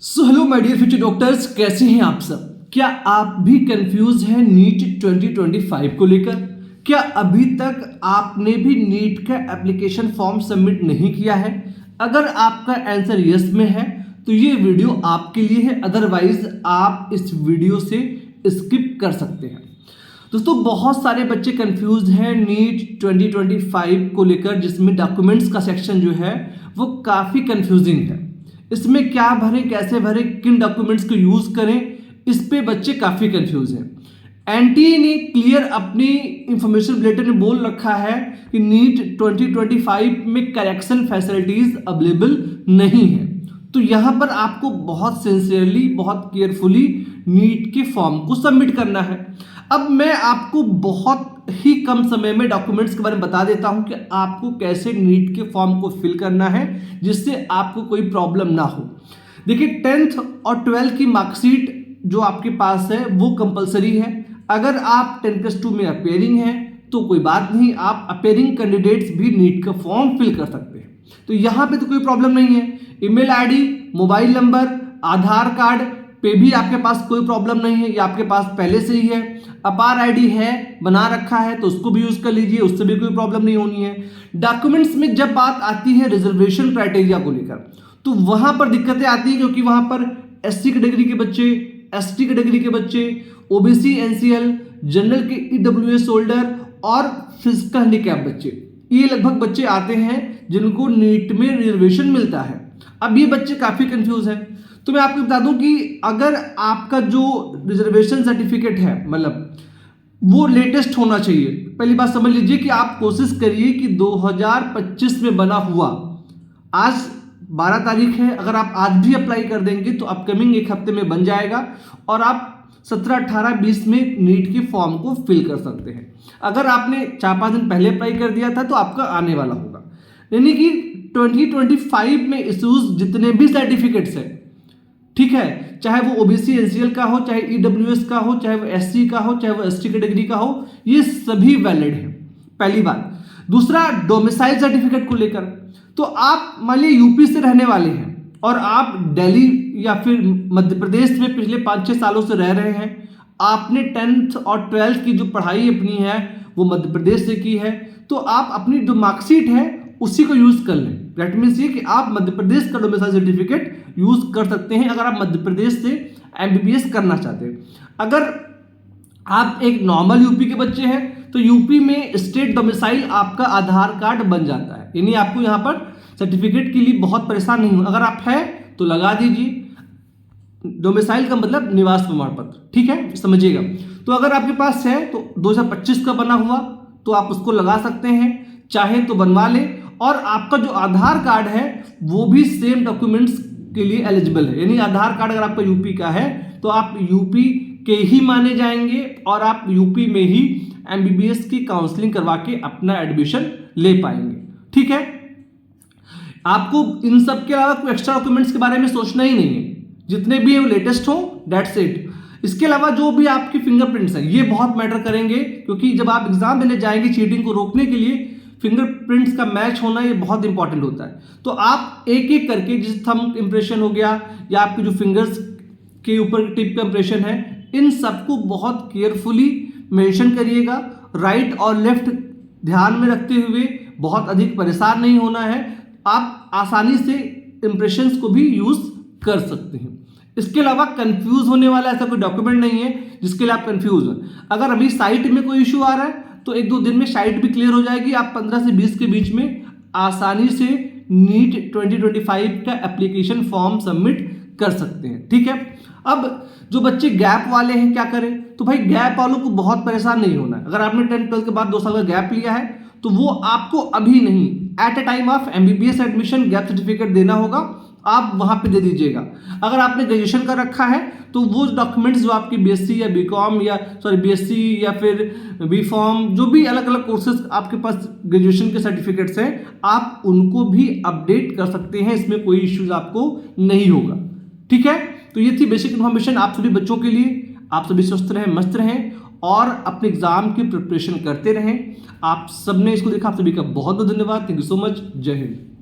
Hello my dear future doctors, कैसे हैं आप सब। क्या आप भी कंफ्यूज हैं नीट 2025 को लेकर? क्या अभी तक आपने भी नीट का एप्लीकेशन फॉर्म सबमिट नहीं किया है? अगर आपका आंसर यस में है तो ये वीडियो आपके लिए है, अदरवाइज आप इस वीडियो से स्किप कर सकते हैं। दोस्तों, बहुत सारे बच्चे कंफ्यूज हैं नीट 2025 को लेकर, जिसमें डॉक्यूमेंट्स का सेक्शन जो है वो काफ़ी कंफ्यूजिंग है। इसमें क्या भरें, कैसे भरें, किन डॉक्यूमेंट्स को यूज़ करें, इस पे बच्चे काफ़ी कंफ्यूज हैं। एनटीए ने क्लियर अपनी इंफॉर्मेशन बुलेटिन में बोल रखा है कि नीट 2025 में करेक्शन फैसिलिटीज़ अवेलेबल नहीं है। तो यहाँ पर आपको बहुत सिंसियरली, बहुत केयरफुली नीट के फॉर्म को सबमिट करना है। अब मैं आपको बहुत ही कम समय में डॉक्यूमेंट्स के बारे में बता देता हूं कि आपको कैसे नीट के फॉर्म को फिल करना है जिससे आपको कोई प्रॉब्लम ना हो। देखिए, 10th और 12th की मार्कशीट जो आपके पास है वो कंपलसरी है। अगर आप 10+2 में अपेयरिंग हैं तो कोई बात नहीं, आप अपेयरिंग कैंडिडेट्स भी नीट का फॉर्म फिल कर सकते हैं। तो यहाँ पे तो कोई प्रॉब्लम नहीं है। ईमेल आईडी, मोबाइल नंबर, आधार कार्ड पे भी आपके पास कोई प्रॉब्लम नहीं है, ये आपके पास पहले से ही है। अपार आईडी है, बना रखा है, तो उसको भी यूज कर लीजिए, उससे भी कोई प्रॉब्लम नहीं होनी है। डॉक्यूमेंट्स में जब बात आती है रिजर्वेशन क्राइटेरिया को लेकर, तो वहां पर दिक्कतें आती हैं, क्योंकि वहां पर एससी कैटेगरी के बच्चे, एसटी कैटेगरी के बच्चे, ओबीसी, एनसीएल, जनरल के ईडब्ल्यूएस होल्डर और फिजिकल हैंडीकैप बच्चे, ये लगभग बच्चे आते हैं जिनको नीट में रिजर्वेशन मिलता है। अब ये बच्चे काफी कंफ्यूज हैं। तो मैं आपको बता दूं कि अगर आपका जो रिजर्वेशन सर्टिफिकेट है, मतलब वो लेटेस्ट होना चाहिए। पहली बात समझ लीजिए कि आप कोशिश करिए कि 2025 में बना हुआ, आज 12 तारीख है, अगर आप आज भी अप्लाई कर देंगे तो अपकमिंग एक हफ्ते में बन जाएगा और आप 17, 18, 20 में नीट के फॉर्म को फिल कर सकते हैं। अगर आपने 4-5 दिन पहले अप्लाई कर दिया था तो आपका आने वाला होगा। यानी कि 2025 में इश्यूज जितने भी सर्टिफिकेट्स हैं, ठीक है, चाहे वो ओबीसी एनसीएल का हो, चाहे ईडब्ल्यूएस का हो, चाहे वो एससी का हो, चाहे वो एसटी कैटेगरी का हो, ये सभी वैलिड है। पहली बात। दूसरा, डोमिसाइल सर्टिफिकेट को लेकर, तो आप मान लीजिए यूपी से रहने वाले हैं और आप दिल्ली या फिर मध्य प्रदेश में पिछले 5-6 सालों से रह रहे हैं, आपने 10th और 12th की जो पढ़ाई अपनी है वो मध्य प्रदेश से की है, तो आप अपनी जो मार्कशीट है उसी को यूज कर लें। दैट मीन्स ये कि आप मध्य प्रदेश का डोमिसाइल सर्टिफिकेट यूज कर सकते हैं अगर आप मध्य प्रदेश से एमबीबीएस करना चाहते हैं। अगर आप एक नॉर्मल यूपी के बच्चे हैं तो यूपी में स्टेट डोमिसाइल आपका आधार कार्ड बन जाता है, यानी आपको यहाँ पर सर्टिफिकेट के लिए बहुत परेशान नहीं हो। अगर आप है तो लगा दीजिए, डोमिसाइल का मतलब निवास प्रमाण पत्र, ठीक है, समझिएगा। तो अगर आपके पास है तो 2025 का बना हुआ तो आप उसको लगा सकते हैं, चाहे तो बनवा लें। और आपका जो आधार कार्ड है वो भी सेम डॉक्यूमेंट्स के लिए एलिजिबल है, यानी आधार कार्ड अगर आपका यूपी का है तो आप यूपी के ही माने जाएंगे और आप यूपी में ही एमबीबीएस की काउंसलिंग करवा के अपना एडमिशन ले पाएंगे, ठीक है। आपको इन सब के अलावा कोई एक्स्ट्रा डॉक्यूमेंट्स के बारे में सोचना ही नहीं है, जितने भी है वो लेटेस्ट हो, दैट्स इट। इसके अलावा जो भी आपके फिंगरप्रिंट्स हैं ये बहुत मैटर करेंगे, क्योंकि जब आप एग्जाम देने जाएंगे चीटिंग को रोकने के लिए फिंगरप्रिंट्स का मैच होना ये बहुत इंपॉर्टेंट होता है। तो आप एक एक करके, जिस थंब इंप्रेशन हो गया या आपके जो फिंगर्स के ऊपर टिप का इंप्रेशन है, इन सबको बहुत केयरफुली मेंशन करिएगा। राइट और लेफ्ट ध्यान में रखते हुए, बहुत अधिक परेशान नहीं होना है, आप आसानी से इंप्रेशंस को भी यूज कर सकते हैं। इसके अलावा कंफ्यूज होने वाला ऐसा कोई डॉक्यूमेंट नहीं है जिसके लिए आप कंफ्यूज हो। अगर अभी साइट में कोई इशू आ रहा है तो 1-2 दिन में साइट भी क्लियर हो जाएगी, आप 15 से 20 के बीच में आसानी से नीट 2025 का एप्लीकेशन फॉर्म सबमिट कर सकते हैं, ठीक है। अब जो बच्चे गैप वाले हैं क्या करें? तो भाई गैप वालों को बहुत परेशान नहीं होना है। अगर आपने 10th-12th के बाद 2 साल का गैप लिया है तो वो आपको अभी नहीं, at a time of MBBS admission gap certificate देना होगा, आप वहां पे दे दीजिएगा। अगर आपने ग्रेजुएशन कर रखा है तो वो डॉक्यूमेंट्स जो आपकी बीएससी या बीकॉम या बीएससी या फिर बीफॉर्म, जो भी अलग अलग कोर्सेज आपके पास ग्रेजुएशन के सर्टिफिकेट्स हैं, आप उनको भी अपडेट कर सकते हैं, इसमें कोई इश्यूज आपको नहीं होगा, ठीक है। तो ये थी बेसिक इन्फॉर्मेशन आप सभी बच्चों के लिए। आप सभी स्वस्थ रहें, मस्त रहें और अपने एग्जाम की प्रिपरेशन करते रहें। आप सबने इसको देखा, आप सभी का बहुत बहुत धन्यवाद। Thank you so much. जय हिंद।